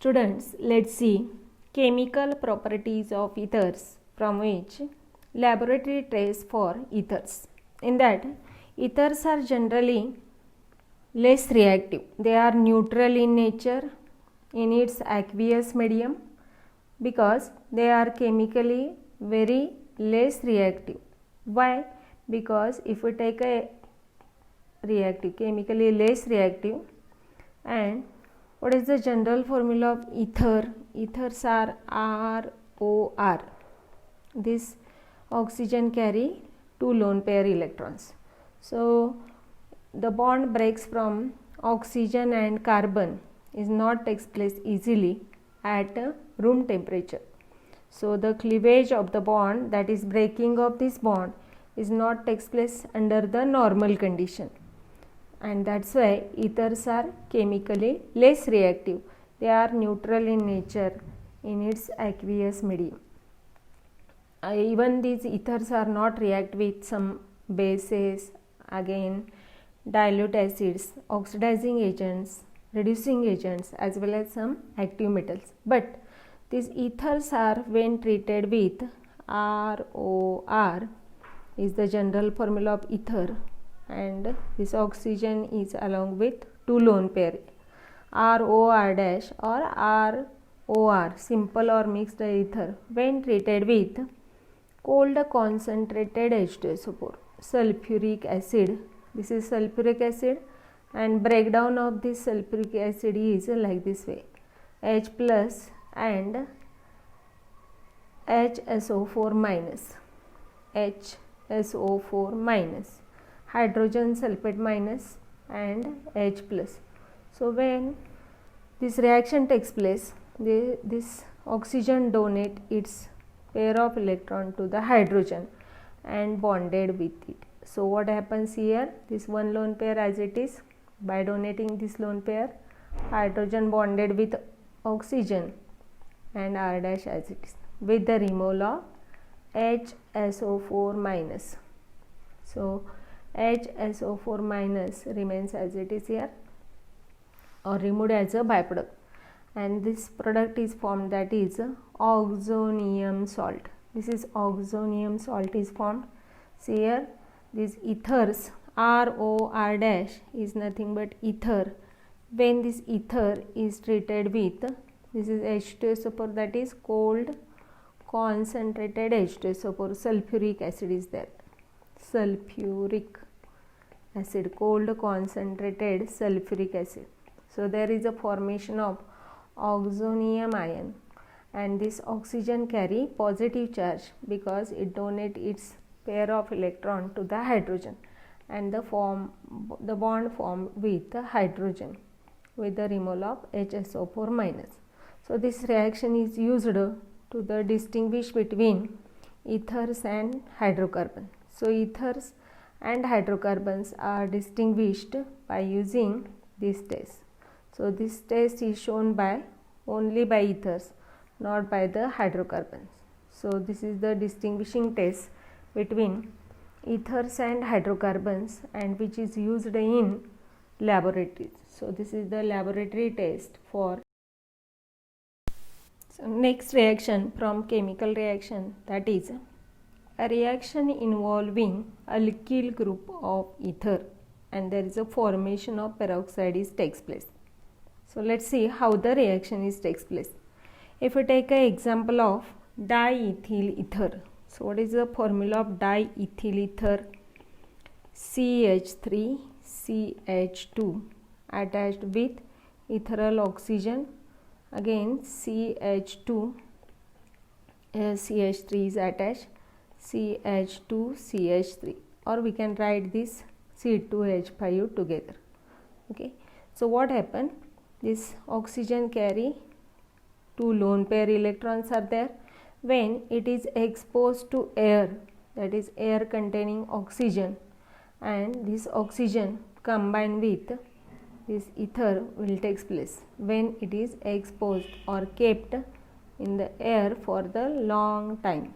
Students, let's see chemical properties of ethers from which laboratory tests for ethers. In that, ethers are generally less reactive. They are neutral in nature in its aqueous medium because they are chemically very less reactive. Why? Because if we take a chemically less reactive, and what is the general formula of ether? Ethers are ROR. This oxygen carry 2 lone pair electrons. So the bond breaks from oxygen and carbon is not takes place easily at room temperature. So the cleavage of the bond, that is breaking of this bond, is not takes place under the normal condition, and that's why ethers are chemically less reactive. They are neutral in nature in its aqueous medium. Even these ethers are not react with some bases, again dilute acids, oxidizing agents, reducing agents, as well as some active metals. But these ethers are, when treated with ROR, is the general formula of ether, and this oxygen is along with 2 lone pair ROR dash or ROR, simple or mixed ether, when treated with cold concentrated H2SO4, sulfuric acid. This is sulfuric acid, and breakdown of this sulfuric acid is like this way: H plus and HSO4 minus, HSO4 minus, hydrogen sulfate minus, and H plus. So when this reaction takes place, this oxygen donate its pair of electron to the hydrogen and bonded with it. So what happens here? This one lone pair as it is, by donating this lone pair, hydrogen bonded with oxygen and R dash as it is, with the removal of HSO4 minus. So HSO4 minus remains as it is here, or removed as a byproduct, and this product is formed, that is oxonium salt. This is oxonium salt is formed. See here, these ethers ROR dash is nothing but ether. When this ether is treated with, this is H2SO4, that is cold concentrated H2SO4, sulfuric acid is there, sulfuric acid, cold concentrated sulfuric acid. So there is a formation of oxonium ion, and this oxygen carry positive charge because it donate its pair of electron to the hydrogen, and the bond formed with the hydrogen with the removal of HSO4 minus. So this reaction is used to the distinguish between ethers and hydrocarbons. So ethers and hydrocarbons are distinguished by using this test. So this test is shown by only by ethers, not by the hydrocarbons. So this is the distinguishing test between ethers and hydrocarbons, and which is used in laboratories. So this is the laboratory test for. So next reaction from chemical reaction, that is a reaction involving alkyl group of ether, and there is a formation of peroxide is takes place. So let's see how the reaction is takes place. If we take an example of diethyl ether, so what is the formula of diethyl ether? CH3 CH2 attached with ethyl oxygen, again CH2 CH3 is attached, CH2 CH3, or we can write this C2H5 together. Okay, so what happened? This oxygen carry 2 lone pair electrons are there. When it is exposed to air, that is air containing oxygen, and this oxygen combined with this ether will take place when it is exposed or kept in the air for the long time.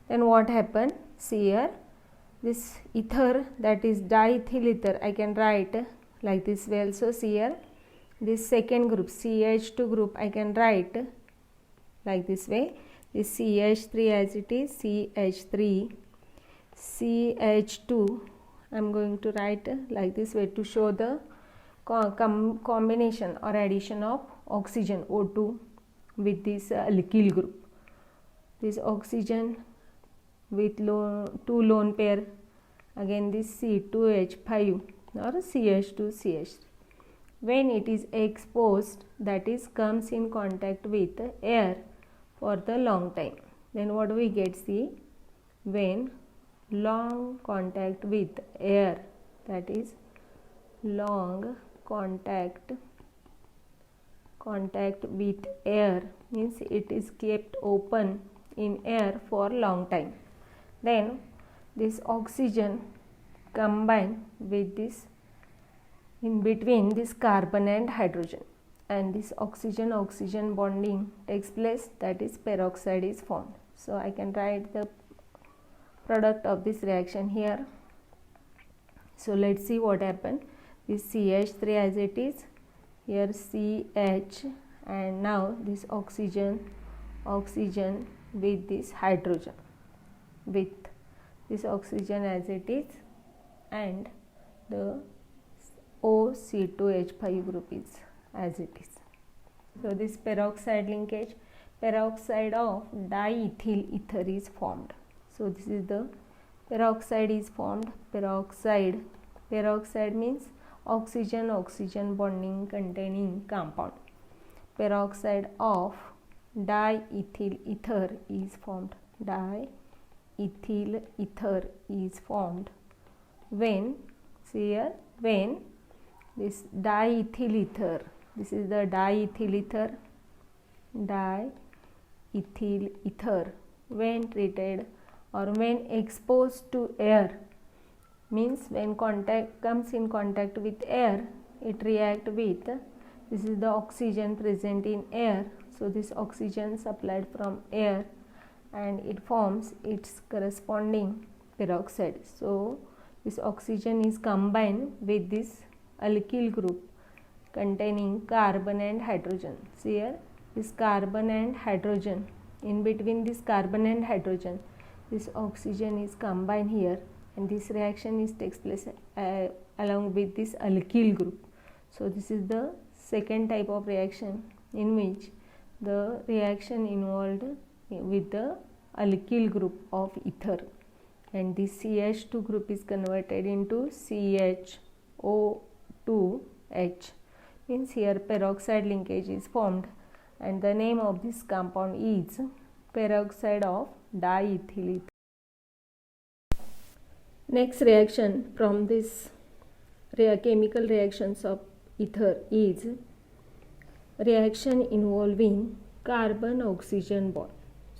Then what happened? See here, this ether, that is diethyl ether, I can write like this way also. See here, this second group CH2 group I can write like this way. This CH3 as it is CH3 CH2 I am going to write like this way to show the combination or addition of oxygen O2 with this alkyl group. This oxygen with two lone pair, again this C2H5 or CH2CH3. When it is exposed, that is comes in contact with air for the long time, then what we get? See, when long contact with air, that is long contact with air means it is kept open in air for long time, then this oxygen combine with this in between this carbon and hydrogen, and this oxygen bonding takes place, that is peroxide is formed. So I can write the product of this reaction here. So let's see what happened. This CH3 as it is, here CH, and now this oxygen with this hydrogen, with this oxygen as it is, and the OC2H5 group is as it is. So this peroxide linkage, peroxide of diethyl ether is formed. So this is the peroxide is formed. Peroxide means oxygen bonding containing compound. Peroxide of diethyl ether is formed. Diethyl ether is formed when, see here, when this diethyl ether, this is the diethyl ether when treated or when exposed to air, means when comes in contact with air, it react with, this is the oxygen present in air, so this oxygen supplied from air, and it forms its corresponding peroxide. So this oxygen is combined with this alkyl group containing carbon and hydrogen. See here, this carbon and hydrogen, in between this carbon and hydrogen, this oxygen is combined here, and this reaction is takes place along with this alkyl group. So this is the second type of reaction in which the reaction involved with the alkyl group of ether, and this CH2 group is converted into CHO2H, means here peroxide linkage is formed, and the name of this compound is peroxide of diethyl ether. Next reaction from this chemical reactions of ether is reaction involving carbon oxygen bond.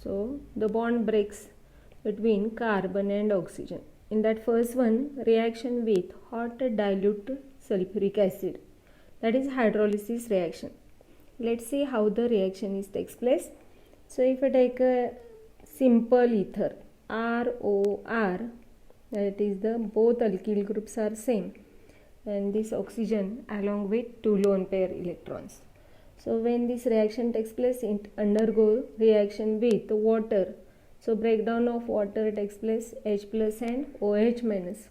So the bond breaks between carbon and oxygen. In that first one, reaction with hot dilute sulfuric acid, that is hydrolysis reaction. Let's see how the reaction takes place. So if I take a simple ether ROR, that is the both alkyl groups are same, and this oxygen along with two lone pair electrons. So when this reaction takes place, it undergo reaction with water. So breakdown of water takes place, H plus and OH minus,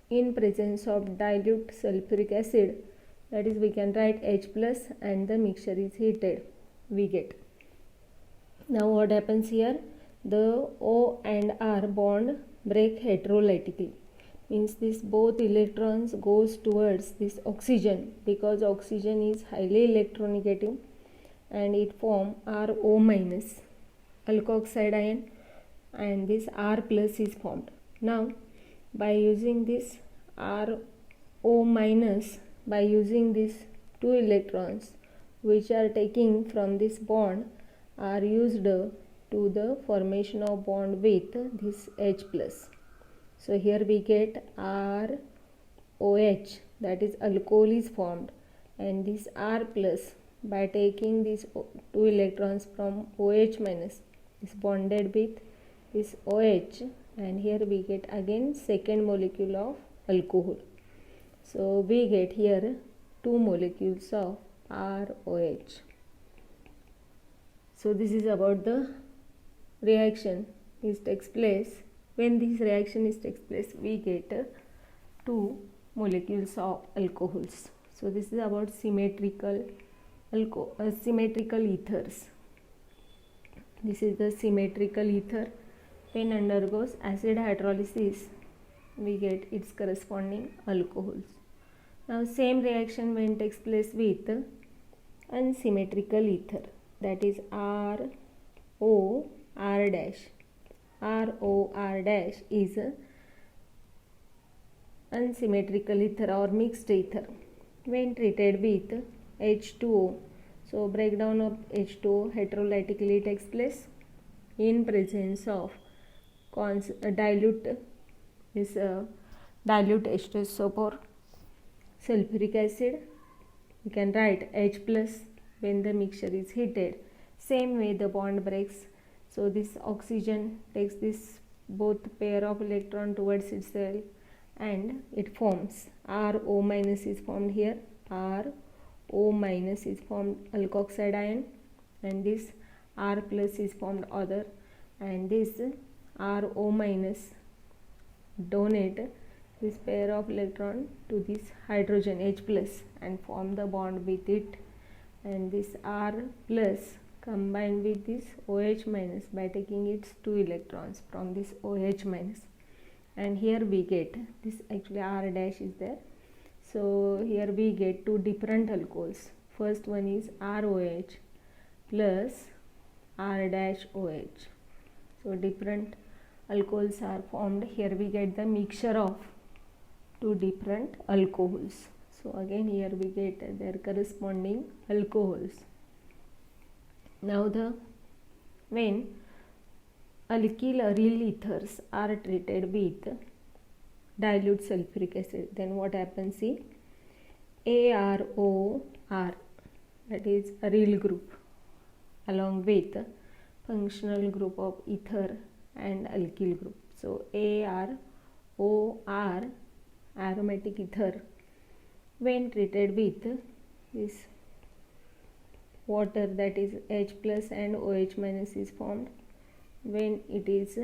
in presence of dilute sulfuric acid, that is we can write H plus, and the mixture is heated, we get. Now what happens here? The O and R bond break heterolytically, means this both electrons goes towards this oxygen, because oxygen is highly electronegative, and it form RO minus alkoxide ion, and this R plus is formed. Now by using this RO minus, by using these two electrons which are taking from this bond are used to the formation of bond with this H plus. So here we get ROH, that is alcohol is formed, and this R plus, by taking these two electrons from OH minus, is bonded with this OH, and here we get again second molecule of alcohol. So we get here two molecules of ROH. So this is about the reaction is takes place. When this reaction is takes place, we get two molecules of alcohols. So this is about symmetrical ethers. This is the symmetrical ether. When undergoes acid hydrolysis, we get its corresponding alcohols. Now same reaction when takes place with unsymmetrical ether, that is ROR dash. ROR dash is a unsymmetrical ether or mixed ether. When treated with H2O, so breakdown of H2O heterolytically takes place in presence of dilute H2SO4 sulfuric acid. We can write H plus when the mixture is heated. Same way the bond breaks. So this oxygen takes this both pair of electron towards itself and it forms RO minus is formed here. RO minus is formed alkoxide ion, and this R plus is formed other, and this RO minus donate this pair of electron to this hydrogen H plus and form the bond with it, and this R plus combined with this OH minus by taking its 2 electrons from this OH minus, and here we get this actually R dash is there. So here we get two different alcohols. First one is ROH plus R dash OH. So different alcohols are formed. Here we get the mixture of two different alcohols. So again here we get their corresponding alcohols. Now when alkyl aryl ethers are treated with dilute sulfuric acid, then what happens? See, AROR, that is aryl group, along with functional group of ether and alkyl group. So AROR, aromatic ether, when treated with this water, that is H plus and OH minus is formed. When it is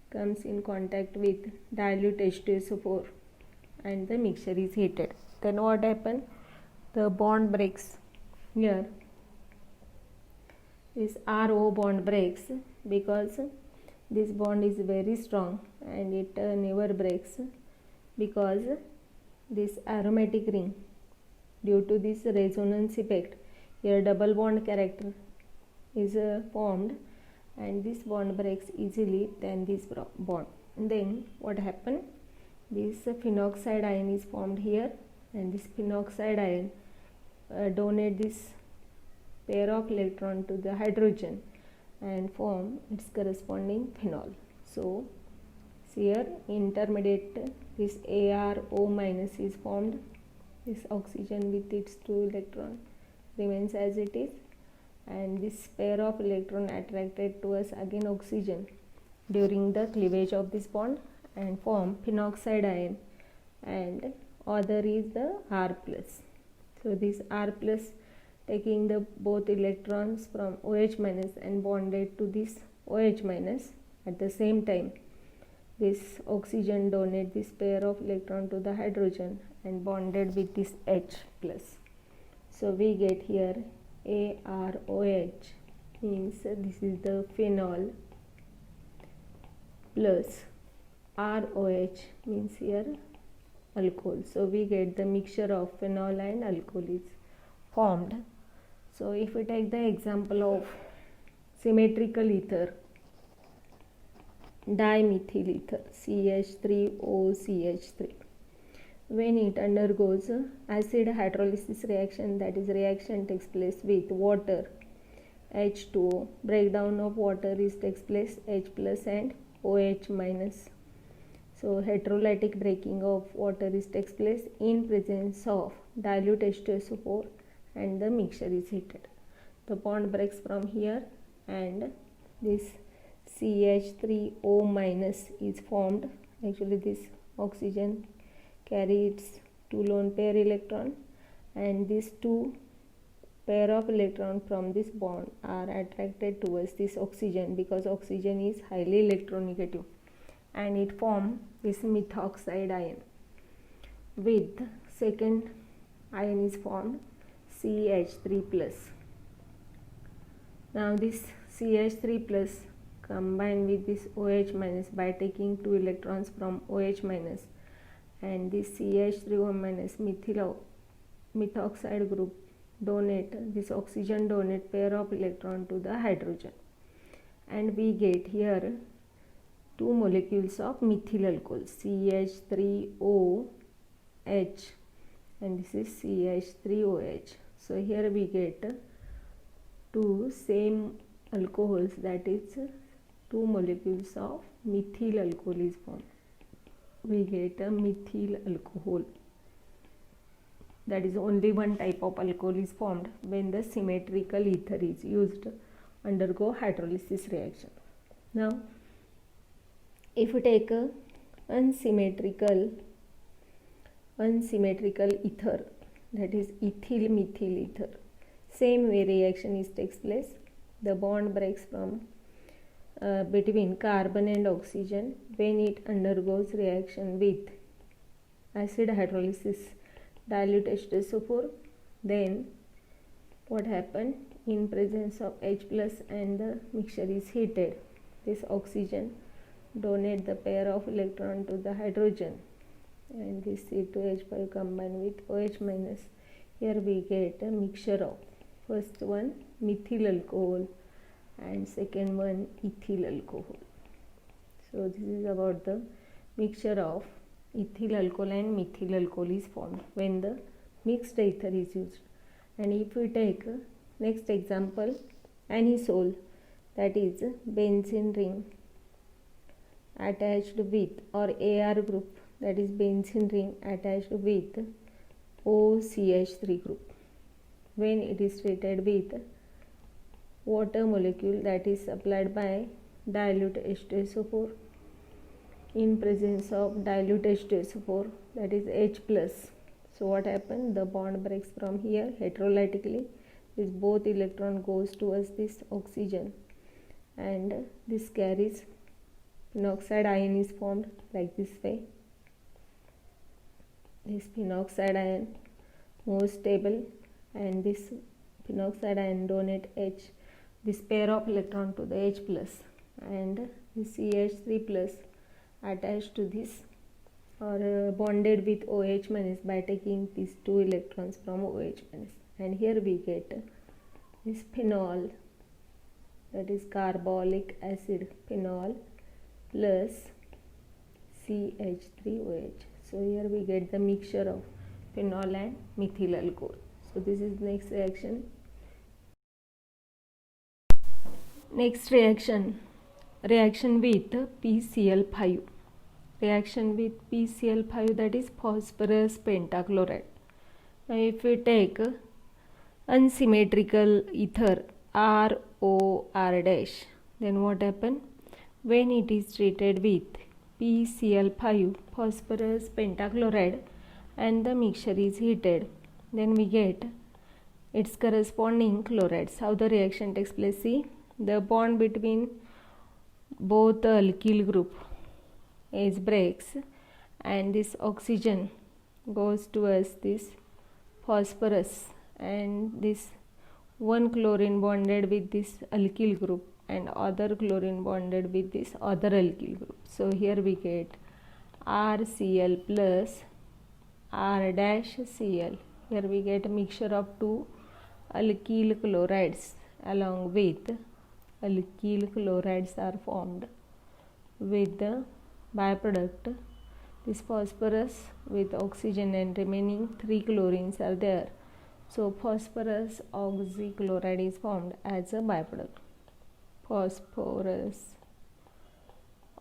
comes in contact with dilute H2SO4 and the mixture is heated, then what happens? The bond breaks here. This RO bond breaks because this bond is very strong, and it never breaks because this aromatic ring, due to this resonance effect, here double bond character is formed, and this bond breaks easily than this bond. And then what happened? This phenoxide ion is formed here, and this phenoxide ion donate this pair of electron to the hydrogen and form its corresponding phenol. So here intermediate this ARO minus is formed. This oxygen with its 2 electron remains as it is, and this pair of electron attracted towards again oxygen during the cleavage of this bond and form phenoxide ion, and other is the R plus. So this R plus taking the both electrons from OH minus and bonded to this OH minus. At the same time, this oxygen donate this pair of electron to the hydrogen and bonded with this H plus. So we get here AROH, means this is the phenol, plus ROH means here alcohol. So we get the mixture of phenol and alcohol is formed. So if we take the example of symmetrical ether, dimethyl ether CH3OCH3, when it undergoes acid hydrolysis reaction, that is reaction takes place with water H2O, breakdown of water is takes place H plus and OH minus. So heterolytic breaking of water is takes place in presence of dilute H2SO4 and the mixture is heated. The bond breaks from here and this CH3O minus is formed. Actually this oxygen carry its 2 lone pair electron, and these 2 pair of electrons from this bond are attracted towards this oxygen because oxygen is highly electronegative, and it forms this methoxide ion. With second ion is formed CH3 plus. Now this CH3 plus combine with this OH minus by taking 2 electrons from OH minus, and this CH3O minus methoxide group donate this oxygen donate pair of electron to the hydrogen, and we get here 2 molecules of methyl alcohol CH3OH, and this is CH3OH. So here we get 2 same alcohols, that is 2 molecules of methyl alcohol is formed. We get a methyl alcohol. That is only one type of alcohol is formed when the symmetrical ether is used undergo hydrolysis reaction. Now if we take a unsymmetrical ether, that is ethyl methyl ether, same way reaction is takes place. The bond breaks from between carbon and oxygen when it undergoes reaction with acid hydrolysis, dilute H2SO4. Then what happened? In presence of H plus and the mixture is heated, this oxygen donate the pair of electron to the hydrogen, and this C2H5 combined with OH minus. Here we get a mixture of first one methyl alcohol and second one ethyl alcohol. So this is about the mixture of ethyl alcohol and methyl alcohol is formed when the mixed ether is used. And if we take next example, anisole, that is benzene ring attached with, or AR group, that is benzene ring attached with OCH3 group. When it is treated with water molecule that is supplied by dilute H2SO4, in presence of dilute H2SO4, that is H plus. So what happens? The bond breaks from here heterolytically. This both electron goes towards this oxygen, and this carries phenoxide ion is formed like this way. This phenoxide ion more stable, and this phenoxide ion donate H, this pair of electron to the H plus, and this CH3 plus attached to this or bonded with OH minus by taking these 2 electrons from OH minus, and here we get this phenol, that is carbolic acid phenol plus CH3OH. So here we get the mixture of phenol and methyl alcohol. So this is next reaction. Next reaction with PCl5. Reaction with PCl5, that is phosphorus pentachloride. Now if we take unsymmetrical ether ROR dash, then what happen? When it is treated with PCl5, phosphorus pentachloride, and the mixture is heated, then we get its corresponding chlorides. How the reaction takes place? See, the bond between both the alkyl group is breaks, and this oxygen goes towards this phosphorus, and this one chlorine bonded with this alkyl group and other chlorine bonded with this other alkyl group. So here we get RCl plus R dash Cl. Here we get a mixture of 2 alkyl chlorides along with alkyl chlorides are formed with the byproduct this phosphorus with oxygen, and remaining 3 chlorines are there. So phosphorus oxychloride is formed as a byproduct. Phosphorus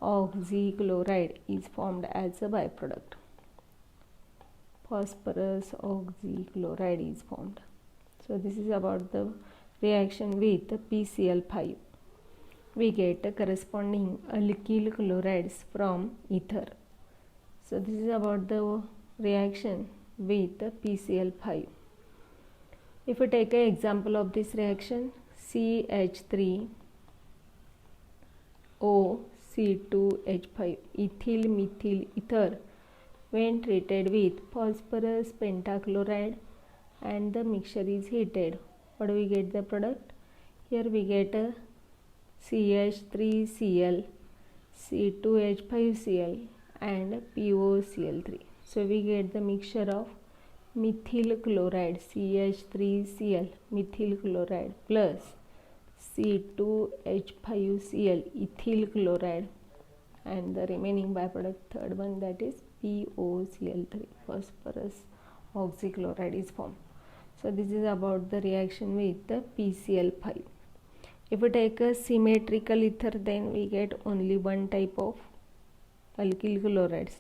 oxychloride is formed as a byproduct. Phosphorus oxychloride is formed. So this is about the reaction with PCl5. We get a corresponding alkyl chlorides from ether. So this is about the reaction with PCl5. If we take an example of this reaction, CH3OC2H5 ethyl methyl ether when treated with phosphorus pentachloride and the mixture is heated, what do we get the product? Here we get a CH3Cl, C2H5Cl and POCl3. So we get the mixture of methyl chloride CH3Cl methyl chloride plus C2H5Cl ethyl chloride and the remaining byproduct third one, that is POCl3 phosphorus oxychloride is formed. So this is about the reaction with the PCl5. If we take a symmetrical ether, then we get only one type of alkyl chlorides,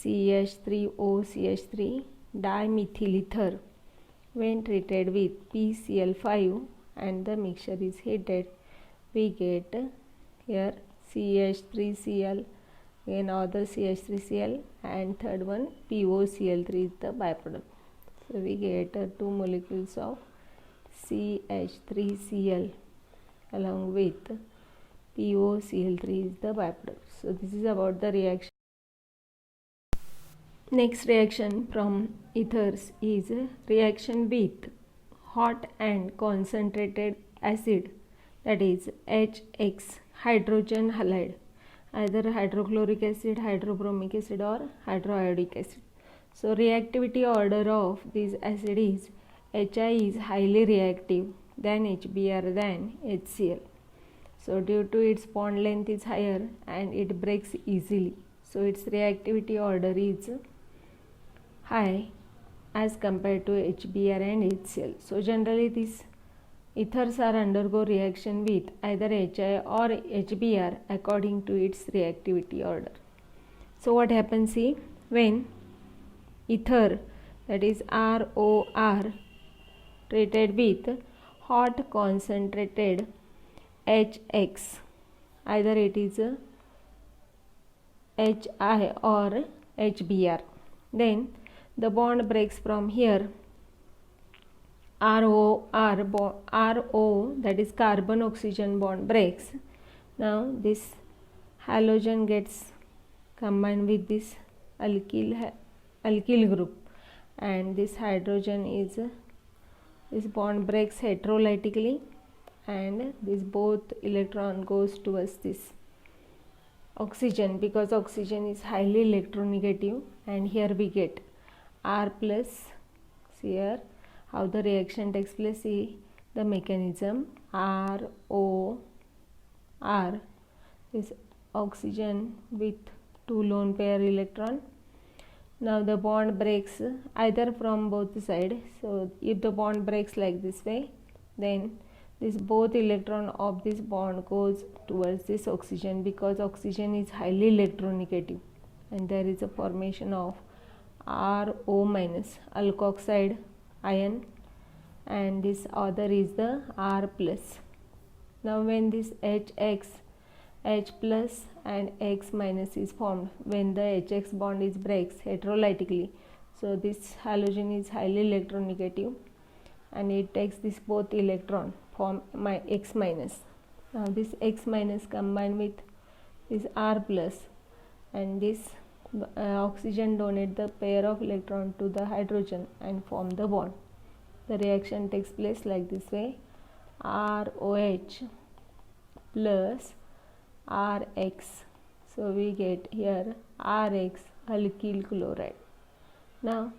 CH3OCH3 dimethyl ether when treated with PCl5 and the mixture is heated, we get here CH3Cl, again other CH3Cl and third one POCl3 is the byproduct. So we get 2 molecules of CH3Cl along with POCl3 is the byproduct. So this is about the reaction. Next reaction from ethers is reaction with hot and concentrated acid, that is HX hydrogen halide, either hydrochloric acid, hydrobromic acid or hydroiodic acid. So reactivity order of this acid is Hi is highly reactive than HBr than HCl. So due to its bond length is higher and it breaks easily, so its reactivity order is high as compared to HBr and HCl. So generally these ethers are undergo reaction with either Hi or HBr according to its reactivity order. So what happens here, when ether, that is ROR, treated with hot concentrated HX, either it is HI or HBr, then the bond breaks from here. RO, that is carbon oxygen bond breaks. Now this halogen gets combined with this alkyl group and this hydrogen is this bond breaks heterolytically and this both electron goes towards this oxygen, because oxygen is highly electronegative, and here we get R plus. Here how the reaction takes place, see the mechanism. ROR, this oxygen with 2 lone pair electron. Now the bond breaks either from both sides. So if the bond breaks like this way, then this both electron of this bond goes towards this oxygen, because oxygen is highly electronegative, and there is a formation of RO minus alkoxide ion, and this other is the R plus. Now when this HX, H plus and X minus is formed, when the HX bond is breaks heterolytically, so this halogen is highly electronegative and it takes this both electron, form my X minus. Now this X minus combined with this R plus, and this oxygen donate the pair of electron to the hydrogen and form the bond. The reaction takes place like this way: ROH plus RX. So we get here RX alkyl chloride. Now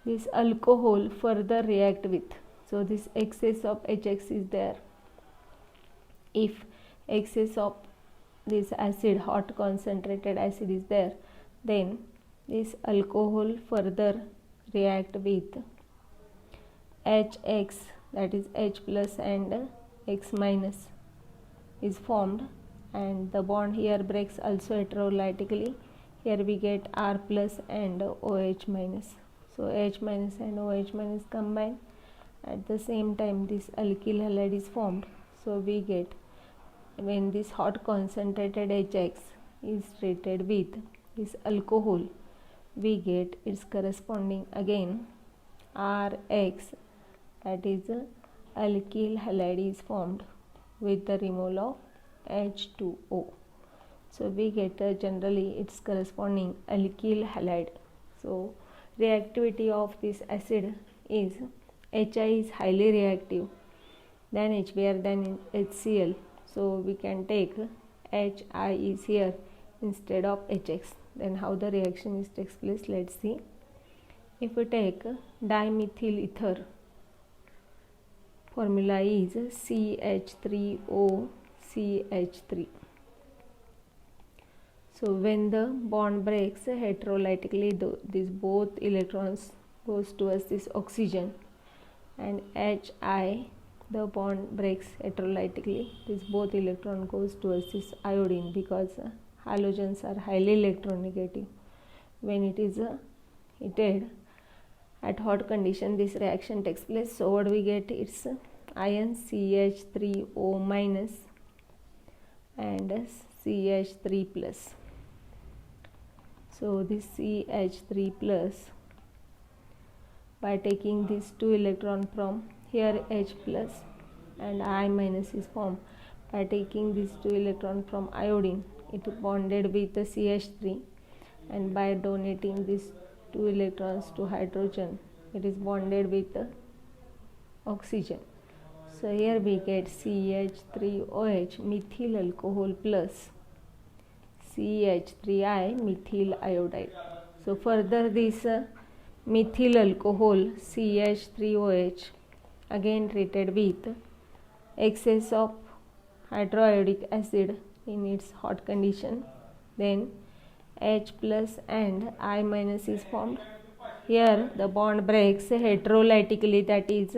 this alcohol further react with, so this excess of HX is there. If excess of this acid, hot concentrated acid is there, then this alcohol further react with HX, that is H plus and X minus is formed, and the bond here breaks also heterolytically. Here we get R plus and OH minus. So H minus and OH minus combine. At the same time this alkyl halide is formed. So we get, when this hot concentrated HX is treated with this alcohol, we get its corresponding again RX that is alkyl halide is formed with the removal of H2O. So we get generally its corresponding alkyl halide. So reactivity of this acid is HI is highly reactive than HBr than HCl. So we can take HI is here instead of HX. Then how the reaction is takes place, let's see. If we take dimethyl ether, formula is CH3O CH3. So when the bond breaks heterolytically, these both electrons goes towards this oxygen, and HI, the bond breaks heterolytically, this both electron goes towards this iodine, because halogens are highly electronegative. When it is heated at hot condition, this reaction takes place. So what we get, it's ion CH3O minus and CH3 plus. So this CH3 plus, by taking these two electron from here, H plus and I minus is formed. By taking these two electron from iodine, it bonded with the CH3, and by donating these two electrons to hydrogen, it is bonded with the oxygen. So here we get CH3OH methyl alcohol plus CH3I methyl iodide. So further this methyl alcohol CH3OH again treated with excess of hydroiodic acid in its hot condition, then H plus and I minus is formed. Here the bond breaks heterolytically, that is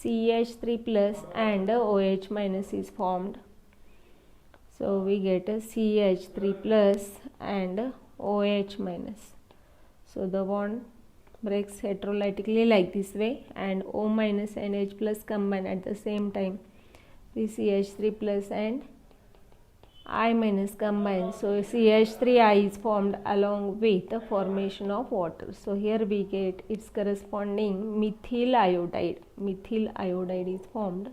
CH3 plus and OH minus is formed. So we get a CH3 plus and OH minus. So the bond breaks heterolytically like this way, and O minus and H plus combine at the same time. The CH3 plus and I minus combine. So CH3I is formed along with the formation of water. So here we get its corresponding methyl iodide. Methyl iodide is formed.